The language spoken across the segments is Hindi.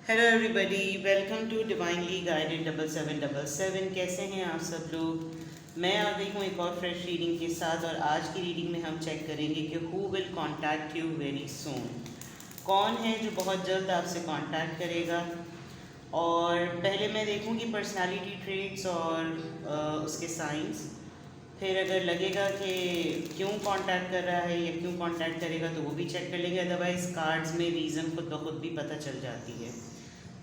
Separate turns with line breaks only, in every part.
Hello everybody, welcome to divinely guided 7777। कैसे हैं आप सब लोग। मैं आ गई हूँ एक और फ्रेश रीडिंग के साथ और आज की रीडिंग में हम चेक करेंगे कि who will contact you very सून। कौन है जो बहुत जल्द आपसे कांटेक्ट करेगा। और पहले मैं देखूँगी पर्सनालिटी ट्रेट्स और उसके साइंस। फिर अगर लगेगा कि क्यों कांटेक्ट कर रहा है या क्यों कांटेक्ट करेगा तो वो भी चेक कर लेंगे। अदरवाइज़ कार्ड्स में रीज़न खुद ब खुद भी पता चल जाती है।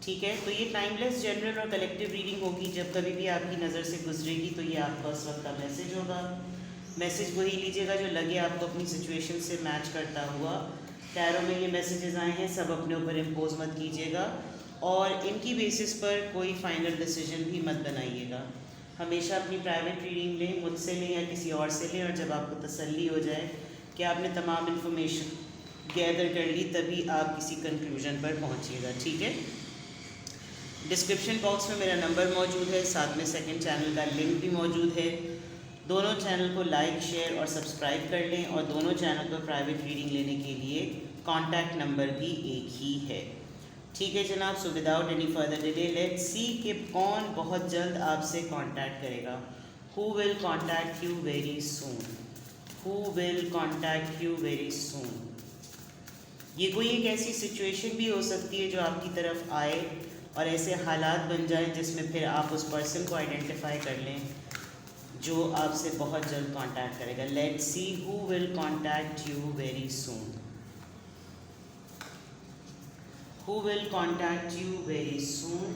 ठीक है, तो ये टाइमलेस जनरल और कलेक्टिव रीडिंग होगी। जब कभी भी आपकी नज़र से गुजरेगी तो ये आपका उस वक्त का मैसेज होगा। मैसेज वही लीजिएगा जो लगे आपको अपनी सिचुएशन से मैच करता हुआ। टैरो में ये मैसेजेस आए हैं, सब अपने ऊपर इम्पोज मत कीजिएगा और इनकी बेसिस पर कोई फाइनल डिसीजन भी मत बनाइएगा। हमेशा अपनी प्राइवेट रीडिंग लें, मुझसे लें या किसी और से लें, और जब आपको तसल्ली हो जाए कि आपने तमाम इन्फॉर्मेशन गैदर कर ली तभी आप किसी कंक्लूजन पर पहुंचिएगा। ठीक है, डिस्क्रिप्शन बॉक्स में मेरा नंबर मौजूद है, साथ में सेकंड चैनल का लिंक भी मौजूद है। दोनों चैनल को लाइक, शेयर और सब्सक्राइब कर लें और दोनों चैनल पर प्राइवेट रीडिंग लेने के लिए कॉन्टैक्ट नंबर भी एक ही है। ठीक है जनाब, so without any further delay let's see कि कौन बहुत जल्द आपसे कांटेक्ट करेगा। Who will contact you very soon. Who will contact you very सून। ये कोई एक ऐसी सिचुएशन भी हो सकती है जो आपकी तरफ आए और ऐसे हालात बन जाएं जिसमें फिर आप उस पर्सन को आइडेंटिफाई कर लें जो आपसे बहुत जल्द कांटेक्ट करेगा। Let's see who will contact you very soon. Who will contact you very soon?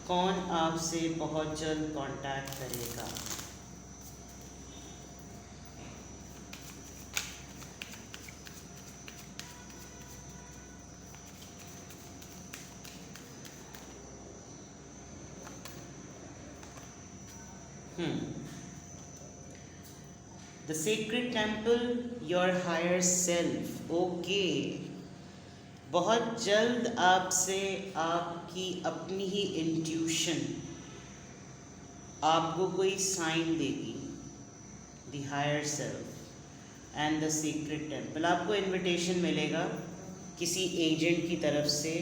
कौन आपसे बहुत जल्द कांटेक्ट करेगा। The sacred temple, your higher self. Okay, बहुत जल्द आपसे आपकी अपनी ही इंट्यूशन आपको कोई साइन देगी। The higher self and the secret temple. आपको इनविटेशन मिलेगा किसी एजेंट की तरफ से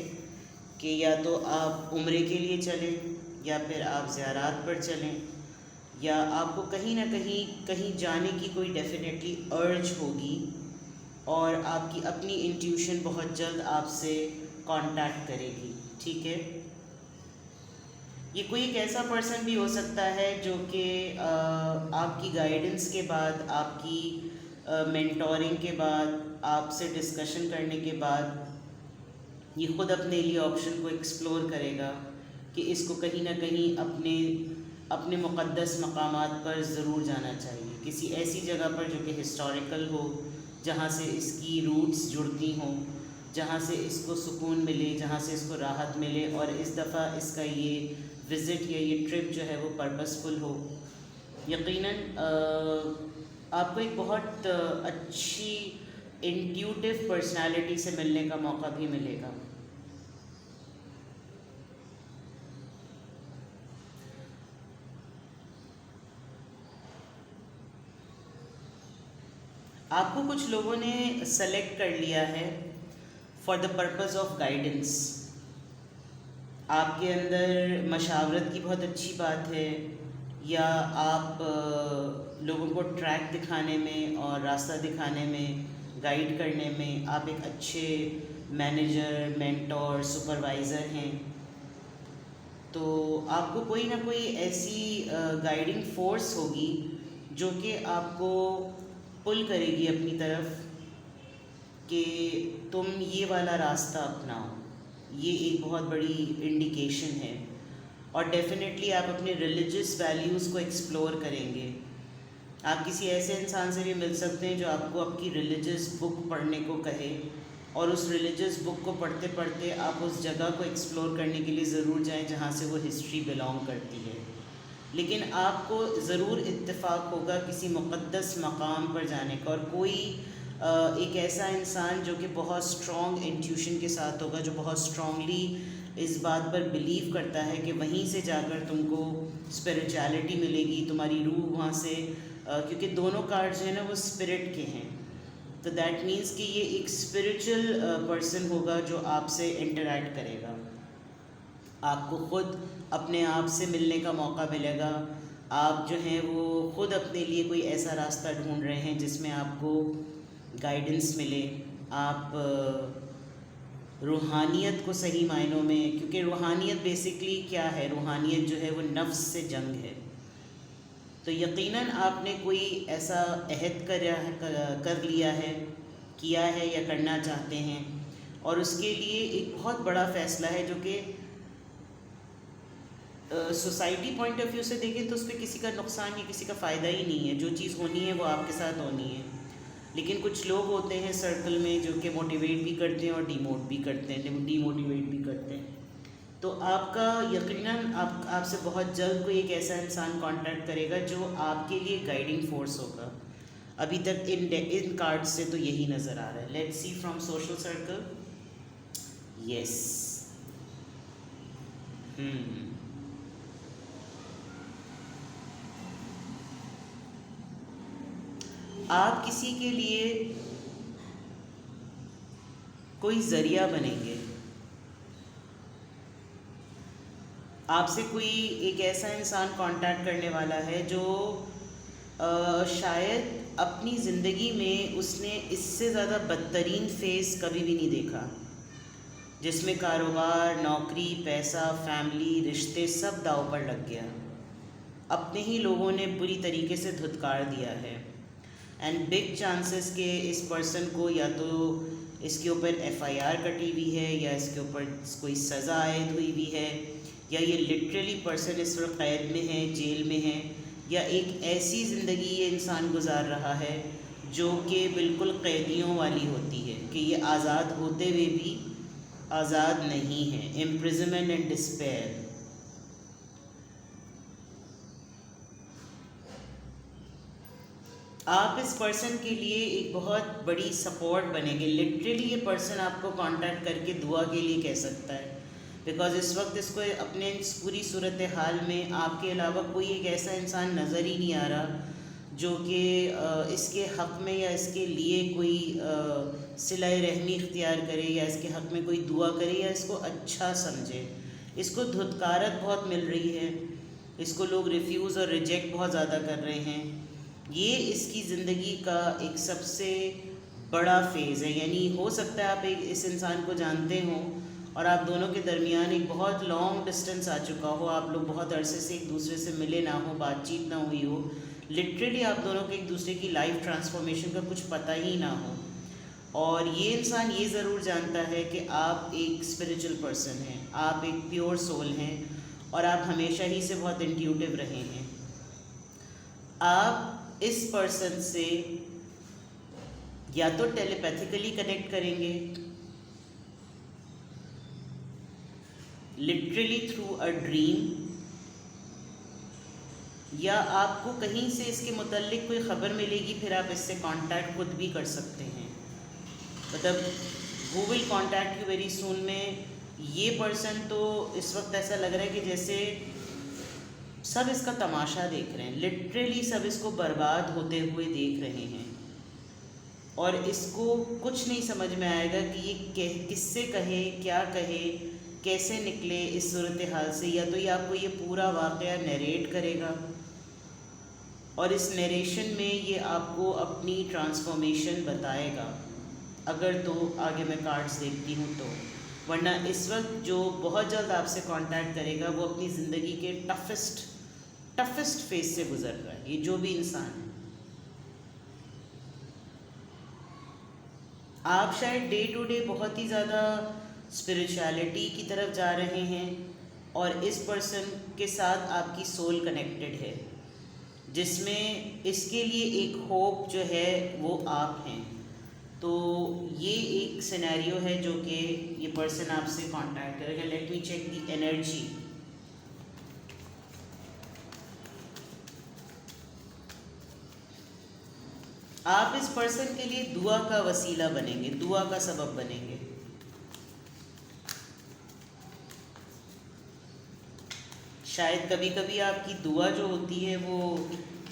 कि या तो आप उम्रे के लिए चलें या फिर आप ज़ियारात पर चलें या आपको कहीं ना कहीं जाने की कोई डेफिनेटली अर्ज होगी और आपकी अपनी इंट्यूशन बहुत जल्द आपसे कांटेक्ट करेगी। ठीक है, ये कोई एक ऐसा पर्सन भी हो सकता है जो कि आपकी गाइडेंस के बाद, आपकी मेंटोरिंग के बाद, आपसे डिस्कशन करने के बाद ये ख़ुद अपने लिए ऑप्शन को एक्सप्लोर करेगा कि इसको कहीं ना कहीं अपने मुक़द्दस मकामात पर ज़रूर जाना चाहिए। किसी ऐसी जगह पर जो कि हिस्टोरिकल हो, जहाँ से इसकी रूट्स जुड़ती हों, जहाँ से इसको सुकून मिले, जहाँ से इसको राहत मिले और इस दफ़ा इसका ये विज़िट या ये ट्रिप जो है वो पर्पसफुल हो। यकीनन आपको एक बहुत अच्छी इंट्यूटिव पर्सनालिटी से मिलने का मौका भी मिलेगा। आपको कुछ लोगों ने सेलेक्ट कर लिया है for the purpose of guidance. आपके अंदर मशावरत की बहुत अच्छी बात है या आप लोगों को ट्रैक दिखाने में और रास्ता दिखाने में, गाइड करने में आप एक अच्छे मैनेजर, मेंटोर, सुपरवाइज़र हैं। तो आपको कोई ना कोई ऐसी गाइडिंग फोर्स होगी जो कि आपको पुल करेगी अपनी तरफ कि तुम ये वाला रास्ता अपनाओ। ये एक बहुत बड़ी इंडिकेशन है और डेफिनेटली आप अपने रिलीजियस वैल्यूज़ को एक्सप्लोर करेंगे। आप किसी ऐसे इंसान से भी मिल सकते हैं जो आपको आपकी रिलीजियस बुक पढ़ने को कहे और उस रिलीजियस बुक को पढ़ते पढ़ते आप उस जगह को एक्सप्लोर करने के लिए ज़रूर जाएं जहाँ से वो हिस्ट्री बिलोंग करती है। लेकिन आपको ज़रूर इत्तेफाक होगा किसी मुक़द्दस मकाम पर जाने का और कोई एक ऐसा इंसान जो कि बहुत स्ट्रॉन्ग इंट्यूशन के साथ होगा, जो बहुत स्ट्रॉन्गली इस बात पर बिलीव करता है कि वहीं से जाकर तुमको स्पिरिचुअलिटी मिलेगी, तुम्हारी रूह वहाँ से क्योंकि दोनों कार्ड्स हैं ना वो स्पिरिट के हैं, तो दैट मीन्स कि ये एक स्पिरिचुअल पर्सन होगा जो आपसे इंटरैक्ट करेगा। आपको ख़ुद अपने आप से मिलने का मौका मिलेगा। आप जो हैं वो ख़ुद अपने लिए कोई ऐसा रास्ता ढूंढ रहे हैं जिसमें आपको गाइडेंस मिले। आप रूहानियत को सही मायनों में, क्योंकि रूहानियत बेसिकली क्या है, रूहानियत जो है वो नफ्स से जंग है। तो यकीनन आपने कोई ऐसा अहद कर लिया है, किया है या करना चाहते हैं, और उसके लिए एक बहुत बड़ा फ़ैसला है जो कि सोसाइटी पॉइंट ऑफ व्यू से देखें तो उस पर किसी का नुकसान या किसी का फ़ायदा ही नहीं है। जो चीज़ होनी है वो आपके साथ होनी है। लेकिन कुछ लोग होते हैं सर्कल में जो कि मोटिवेट भी करते हैं और डीमोटिवेट भी करते हैं। तो आपका यकीनन आपसे बहुत जल्द कोई एक ऐसा इंसान कांटेक्ट करेगा जो आपके लिए गाइडिंग फोर्स होगा। अभी तक इन कार्ड्स से तो यही नज़र आ रहा है। Let's see from social circle. Yes, आप किसी के लिए कोई ज़रिया बनेंगे। आपसे कोई एक ऐसा इंसान कांटेक्ट करने वाला है जो शायद अपनी ज़िंदगी में उसने इससे ज़्यादा बदतरीन फेज़ कभी भी नहीं देखा, जिसमें कारोबार, नौकरी, पैसा, फैमिली, रिश्ते सब दांव पर लग गया। अपने ही लोगों ने बुरी तरीके से धुतकार दिया है। एंड बिग चांसेस के इस पर्सन को या तो इसके ऊपर FIR कटी हुई है या इसके ऊपर कोई सज़ा आयद हुई हुई है, या ये लिटरली पर्सन इस वक्त कैद में है, जेल में है, या एक ऐसी ज़िंदगी ये इंसान गुजार रहा है जो कि बिल्कुल कैदियों वाली होती है, कि ये आज़ाद होते हुए भी आज़ाद नहीं है। Imprisonment and despair. आप इस पर्सन के लिए एक बहुत बड़ी सपोर्ट बनेंगे। लिटरली ये पर्सन आपको कांटेक्ट करके दुआ के लिए कह सकता है, बिकॉज़ इस वक्त इसको अपने इस पूरी सूरत हाल में आपके अलावा कोई एक ऐसा इंसान नज़र ही नहीं आ रहा जो कि इसके हक़ में या इसके लिए कोई सिलाए रहमी इख्तियार करे या इसके हक़ में कोई दुआ करे या इसको अच्छा समझे। इसको धुतकारत बहुत मिल रही है, इसको लोग रिफ्यूज़ और रिजेक्ट बहुत ज़्यादा कर रहे हैं। ये इसकी ज़िंदगी का एक सबसे बड़ा फेज़ है। यानी हो सकता है आप इस इंसान को जानते हो और आप दोनों के दरमियान एक बहुत लॉन्ग डिस्टेंस आ चुका हो, आप लोग बहुत अरसे से एक दूसरे से मिले ना हो, बातचीत ना हुई हो, लिटरली आप दोनों के एक दूसरे की लाइफ ट्रांसफॉर्मेशन का कुछ पता ही ना हो। और ये इंसान ये ज़रूर जानता है कि आप एक स्पिरिचुअल पर्सन हैं, आप एक प्योर सोल हैं और आप हमेशा ही से बहुत इंट्यूटिव रहे हैं। आप इस पर्सन से या तो टेलीपैथिकली कनेक्ट करेंगे, लिटरली थ्रू अ ड्रीम, या आपको कहीं से इसके मुतल्लिक कोई ख़बर मिलेगी, फिर आप इससे कांटेक्ट खुद भी कर सकते हैं। मतलब who will contact you very सून में ये पर्सन तो इस वक्त ऐसा लग रहा है कि जैसे सब इसका तमाशा देख रहे हैं, लिटरली सब इसको बर्बाद होते हुए देख रहे हैं और इसको कुछ नहीं समझ में आएगा कि ये किससे कहे, क्या कहे, कैसे निकले इस सूरत हाल से। या तो ये आपको ये पूरा वाक़या नरेट करेगा और इस नरेशन में ये आपको अपनी ट्रांसफॉर्मेशन बताएगा, अगर तो आगे मैं कार्ड्स देखती हूँ तो, वरना इस वक्त जो बहुत जल्द आपसे कांटेक्ट करेगा वो अपनी ज़िंदगी के टफेस्ट फेज से गुजर रहा है। ये जो भी इंसान है, आप शायद डे टू डे बहुत ही ज़्यादा स्पिरिचुअलिटी की तरफ जा रहे हैं और इस पर्सन के साथ आपकी सोल कनेक्टेड है, जिसमें इसके लिए एक होप जो है वो आप हैं। तो ये एक सिनेरियो है जो कि ये पर्सन आपसे कांटेक्ट करेगा। Let me check the energy. आप इस पर्सन के लिए दुआ का वसीला बनेंगे, दुआ का सबब बनेंगे। शायद कभी कभी आपकी दुआ जो होती है वो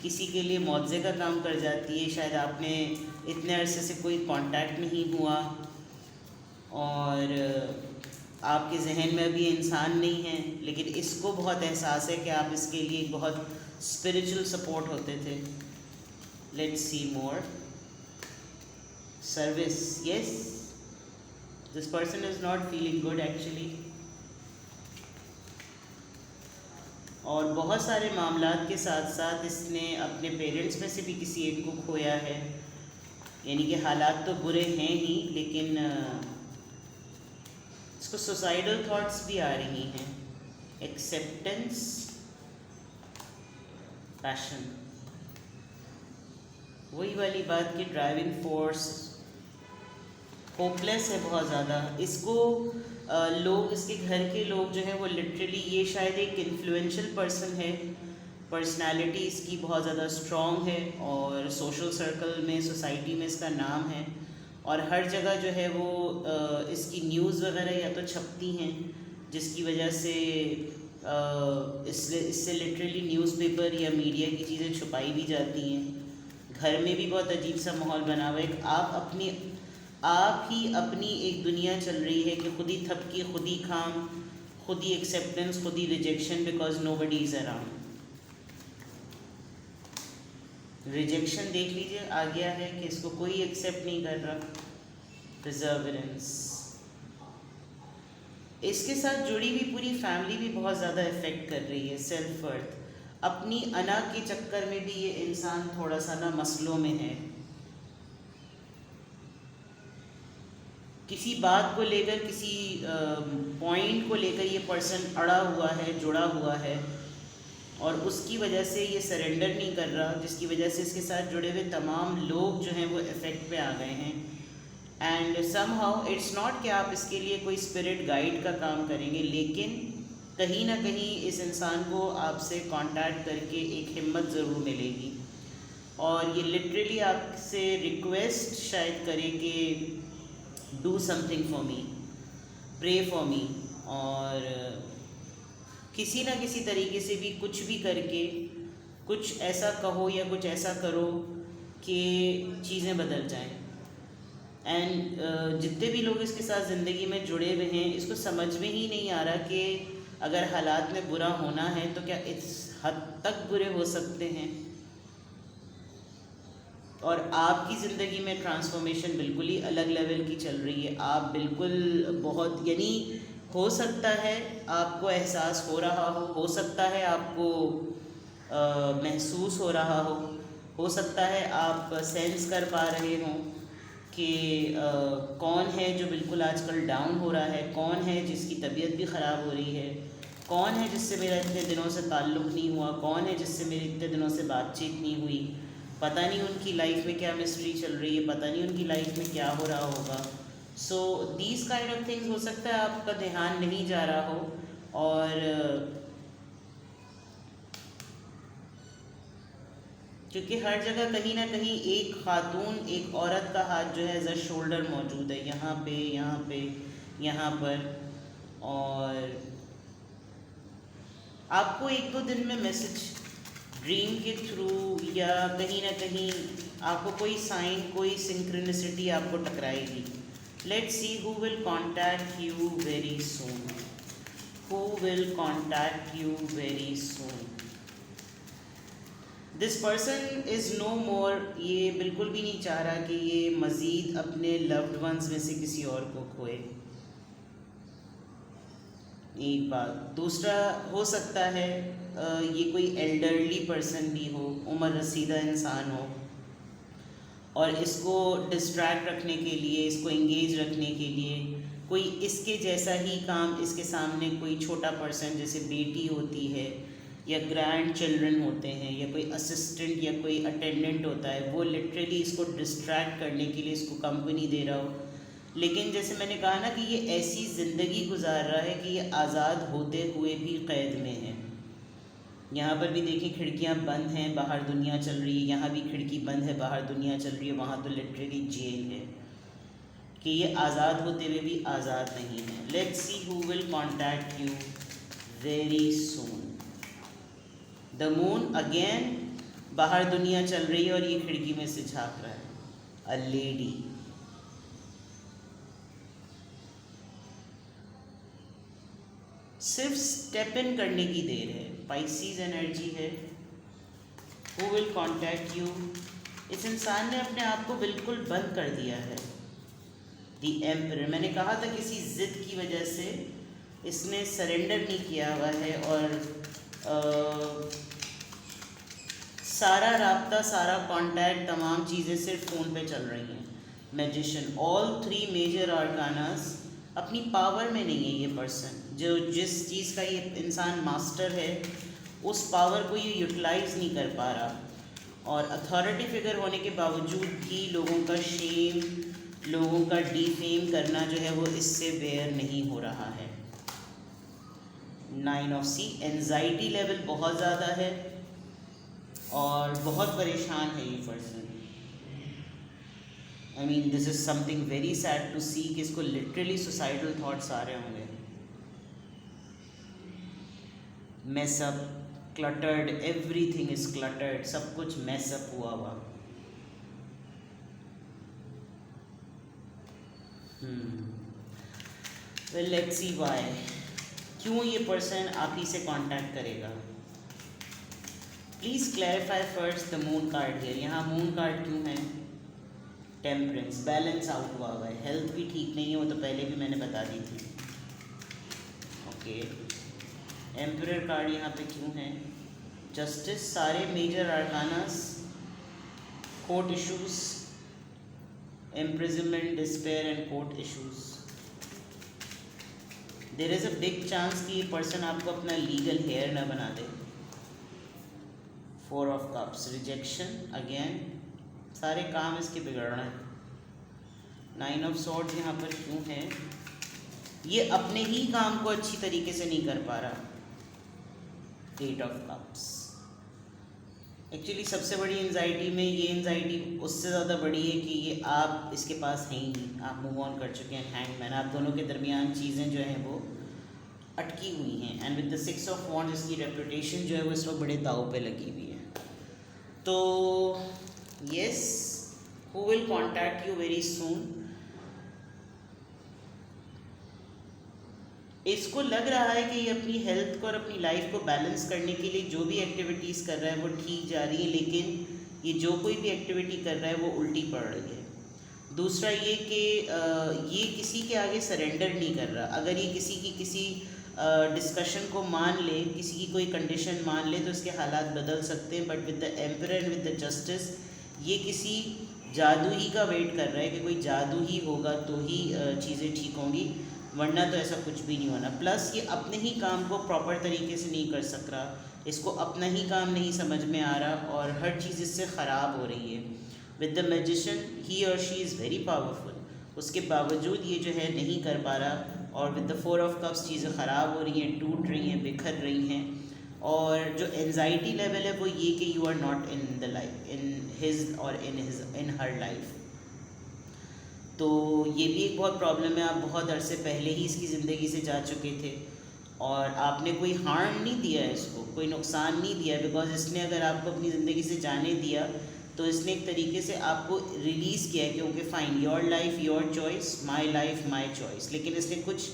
किसी के लिए मुआवजे का काम कर जाती है। शायद आपने इतने अरसे से कोई कांटेक्ट नहीं हुआ और आपके जहन में अभी इंसान नहीं है, लेकिन इसको बहुत एहसास है कि आप इसके लिए बहुत स्पिरिचुअल सपोर्ट होते थे। Let's see more service. Yes, this person is not feeling good actually. और बहुत सारे मामलात के साथ साथ इसने अपने पेरेंट्स में से भी किसी एक को खोया है, यानी कि हालात तो बुरे हैं ही, लेकिन इसको सुसाइडल थॉट्स भी आ रही हैं। एक्सेप्टेंस, पैशन, वही वाली बात कि ड्राइविंग फोर्स, होपलेस है बहुत ज़्यादा। इसको लोग, इसके घर के लोग जो है वो लिटरली, ये शायद एक इन्फ्लुएंशियल पर्सन है, पर्सनालिटी इसकी बहुत ज़्यादा स्ट्रॉन्ग है और सोशल सर्कल में, सोसाइटी में इसका नाम है और हर जगह जो है वो इसकी न्यूज़ वगैरह या तो छपती हैं, जिसकी वजह से इससे लिटरली न्यूज़पेपर या मीडिया की चीज़ें छुपाई भी जाती हैं। घर में भी बहुत अजीब सा माहौल बना हुआ है। आप ही अपनी एक दुनिया चल रही है कि खुद ही थपकी, खुद ही खाम, खुद ही एक्सेप्टेंस, खुद ही rejection, because nobody is around. Rejection देख लीजिए आ गया है कि इसको कोई एक्सेप्ट नहीं कर रहा। रिजर्वेंस, इसके साथ जुड़ी हुई पूरी फैमिली भी बहुत ज़्यादा इफ़ेक्ट कर रही है। सेल्फ वर्थ, अपनी अना के चक्कर में भी ये इंसान थोड़ा सा ना मसलों में है। किसी बात को लेकर, किसी पॉइंट को लेकर ये पर्सन अड़ा हुआ है, जुड़ा हुआ है और उसकी वजह से ये सरेंडर नहीं कर रहा, जिसकी वजह से इसके साथ जुड़े हुए तमाम लोग जो हैं वो इफ़ेक्ट पे आ गए हैं। एंड समहाउ इट्स नॉट कि आप इसके लिए कोई स्पिरिट गाइड का काम करेंगे, लेकिन कहीं ना कहीं इस इंसान को आपसे कांटेक्ट करके एक हिम्मत ज़रूर मिलेगी और ये लिटरली आपसे रिक्वेस्ट शायद करे कि do something for me, pray for me, और किसी ना किसी तरीके से भी कुछ भी करके कुछ ऐसा कहो या कुछ ऐसा करो कि चीज़ें बदल जाएं। एंड जितने भी लोग इसके साथ ज़िंदगी में जुड़े हुए हैं, इसको समझ में ही नहीं आ रहा कि अगर हालात में बुरा होना है तो क्या इस हद तक बुरे हो सकते हैं। और आपकी ज़िंदगी में ट्रांसफॉर्मेशन बिल्कुल ही अलग लेवल की चल रही है। आप बिल्कुल बहुत, यानी हो सकता है आपको एहसास हो रहा हो सकता है आपको महसूस हो रहा हो सकता है आप सेंस कर पा रहे हों कि कौन है जो बिल्कुल आजकल डाउन हो रहा है, कौन है जिसकी तबीयत भी ख़राब हो रही है, कौन है जिससे मेरा इतने दिनों से ताल्लुक़ नहीं हुआ, कौन है जिससे मेरी इतने दिनों से बातचीत नहीं हुई। पता नहीं उनकी लाइफ में क्या मिस्ट्री चल रही है, पता नहीं उनकी लाइफ में क्या हो रहा होगा। So these kind of things, हो सकता है आपका ध्यान नहीं जा रहा हो और क्योंकि हर जगह कहीं ना कहीं एक खातून, एक औरत का हाथ जो है एज अ शोल्डर मौजूद है, यहाँ पे, यहाँ पे, यहाँ पर। और आपको एक दो दिन में मैसेज ड्रीम के थ्रू या कहीं ना कहीं आपको कोई साइन, कोई सिंक्रोनिसिटी आपको टकराएगी। Let's see who will contact you very soon, who will contact you very soon. This person is no more, ये बिल्कुल भी नहीं चाह रहा कि ये मज़ीद अपने लव्ड वंस में से किसी और को खोए। एक बात। दूसरा, हो सकता है ये कोई एल्डरली पर्सन भी हो, उम्र रसीदा इंसान हो और इसको डिस्ट्रैक्ट रखने के लिए, इसको इंगेज रखने के लिए कोई इसके जैसा ही काम, इसके सामने कोई छोटा पर्सन, जैसे बेटी होती है या ग्रैंड चिल्ड्रन होते हैं या कोई असिस्टेंट या कोई अटेंडेंट होता है, वो लिटरली इसको डिस्ट्रैक्ट करने के लिए इसको कंपनी दे रहा हो। लेकिन जैसे मैंने कहा ना कि ये ऐसी ज़िंदगी गुजार रहा है कि ये आज़ाद होते हुए भी क़ैद में है। यहाँ पर भी देखिए खिड़कियाँ बंद हैं, बाहर दुनिया चल रही है, यहाँ भी खिड़की बंद है, बाहर दुनिया चल रही है, वहाँ तो लिटरली जेल है कि ये आज़ाद होते हुए भी आज़ाद नहीं है। Let's see who will contact you very soon. The moon again, बाहर दुनिया चल रही है और ये खिड़की में से झांक रहा है। अ लेडी, सिर्फ स्टेप इन करने की देर है। पाइसीज एनर्जी है। हु विल कॉन्टैक्ट यू, इस इंसान ने अपने आप को बिल्कुल बंद कर दिया है। दी एम्परर, मैंने कहा था किसी ज़िद की वजह से इसने सरेंडर नहीं किया हुआ है और सारा राब्ता, सारा कांटेक्ट, तमाम चीज़ें सिर्फ फ़ोन पे चल रही हैं। मैजिशियन, ऑल 3 मेजर आर्कानास अपनी पावर में नहीं है ये पर्सन। जो जिस चीज़ का ये इंसान मास्टर है उस पावर को ये यूटिलाइज़ नहीं कर पा रहा और अथॉरिटी फिगर होने के बावजूद भी लोगों का शेम, लोगों का डिफेम करना जो है वो इससे बेयर नहीं हो रहा है। 9 ऑफ सी, एंजाइटी लेवल बहुत ज़्यादा है और बहुत परेशान है ये person. I mean this is something very sad to see कि इसको लिटरली सुसाइडल थॉट्स आ रहे होंगे। Mess up, cluttered, everything is cluttered, सब कुछ मेस अप हुआ हुआ। वेल लेट्स सी व्हाई, क्यों ये पर्सन आप ही से कांटेक्ट करेगा। Please clarify first the moon card here. यहाँ मून कार्ड क्यों है? टेम्परेंस, बैलेंस आउट हुआ है, हेल्थ भी ठीक नहीं है, वो तो पहले भी मैंने बता दी थी। ओके, एम्परर कार्ड यहाँ पे क्यों है? जस्टिस, सारे major arcanas, court issues, imprisonment, despair and court issues. There is a big chance कि ये पर्सन आपको अपना लीगल हेयर ना बना दे। 4 of cups, रिजेक्शन अगेन, सारे काम इसके बिगड़ना है। 9 of swords यहाँ पर क्यों है? ये अपने ही काम को अच्छी तरीके से नहीं कर पा रहा। 8 of cups, एक्चुअली सबसे बड़ी एंजाइटी में ये एंजाइटी उससे ज़्यादा बड़ी है कि ये आप इसके पास हैं ही नहीं, आप मूव ऑन कर चुके हैं। हैंगमैन, आप दोनों के दरमियान चीज़ें जो हैं वो अटकी हुई हैं। And with the 6 of wands इसकी रेपुटेशन जो है वो इस वक्त बड़े दाव पे लगी हुई है। तो yes, who will contact you very सून। इसको लग रहा है कि ये अपनी हेल्थ को और अपनी लाइफ को बैलेंस करने के लिए जो भी एक्टिविटीज़ कर रहा है वो ठीक जा रही है, लेकिन ये जो कोई भी एक्टिविटी कर रहा है वो उल्टी पड़ रही है। दूसरा ये कि ये किसी के आगे सरेंडर नहीं कर रहा। अगर ये किसी डिस्कशन को मान ले, किसी की कोई कंडीशन मान ले तो इसके हालात बदल सकते हैं। But with the emperor and with the justice ये किसी जादू ही का वेट कर रहा है कि कोई जादू ही होगा तो ही चीज़ें ठीक होंगी, वरना तो ऐसा कुछ भी नहीं होना। प्लस ये अपने ही काम को प्रॉपर तरीके से नहीं कर सक रहा, इसको अपना ही काम नहीं समझ में आ रहा और हर चीज़ इससे ख़राब हो रही है। विद द मैजिशियन, ही और शी इज़ वेरी पावरफुल, उसके बावजूद ये जो है नहीं कर पा रहा। और विद द 4 of cups चीज़ें ख़राब हो रही हैं, टूट रही हैं, बिखर रही हैं। और जो एंजाइटी लेवल है वो ये कि you are not in the life, in his or in her life. तो ये भी एक बहुत प्रॉब्लम है। आप बहुत अरसे पहले ही इसकी ज़िंदगी से जा चुके थे और आपने कोई हार्म नहीं दिया है, इसको कोई नुकसान नहीं दिया, बिकॉज इसने अगर आपको अपनी ज़िंदगी से जाने दिया तो इसने एक तरीके से आपको रिलीज़ किया है कि okay fine, your life your choice, my life my choice. लेकिन इसने कुछ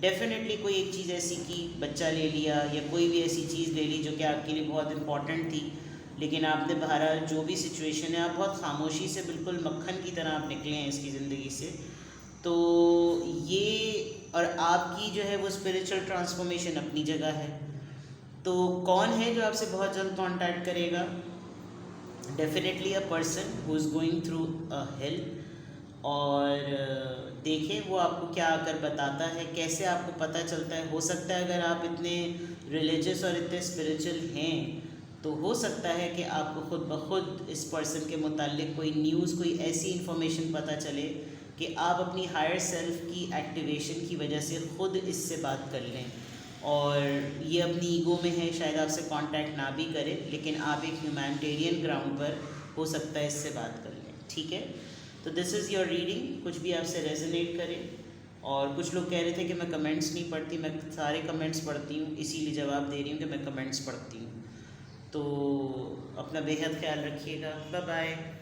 डेफिनेटली कोई एक चीज़ ऐसी की, बच्चा ले लिया या कोई भी ऐसी चीज़ ले ली जो कि आपके लिए बहुत इंपॉर्टेंट थी, लेकिन आपने बहरहाल जो भी सिचुएशन है आप बहुत खामोशी से, बिल्कुल मक्खन की तरह आप निकले हैं इसकी ज़िंदगी से। तो ये और आपकी जो है वो स्पिरिचुअल ट्रांसफॉर्मेशन अपनी जगह है। तो कौन है जो आपसे बहुत जल्द कांटेक्ट करेगा? Definitely a person who is going through a hello. और देखें वो आपको क्या आकर बताता है, कैसे आपको पता चलता है। हो सकता है अगर आप इतने रिलीजियस और इतने स्पिरिचुअल हैं तो हो सकता है कि आपको खुद ब खुद इस पर्सन के मुताल्लिक कोई न्यूज़, कोई ऐसी इन्फॉर्मेशन पता चले कि आप अपनी हायर सेल्फ की एक्टिवेशन की वजह से ख़ुद इससे बात कर लें। और ये अपनी ईगो में है, शायद आपसे कांटेक्ट ना भी करे, लेकिन आप एक ह्यूमैनिटेरियन ग्राउंड पर हो सकता है इससे बात कर लें। ठीक है, तो दिस इज़ योर रीडिंग। कुछ भी आपसे रेजोनेट करे। और कुछ लोग कह रहे थे कि मैं कमेंट्स नहीं पढ़ती, मैं सारे कमेंट्स पढ़ती हूँ, इसीलिए जवाब दे रही हूँ कि मैं कमेंट्स पढ़ती हूँ। तो अपना बेहद ख्याल रखिएगा। Bye bye.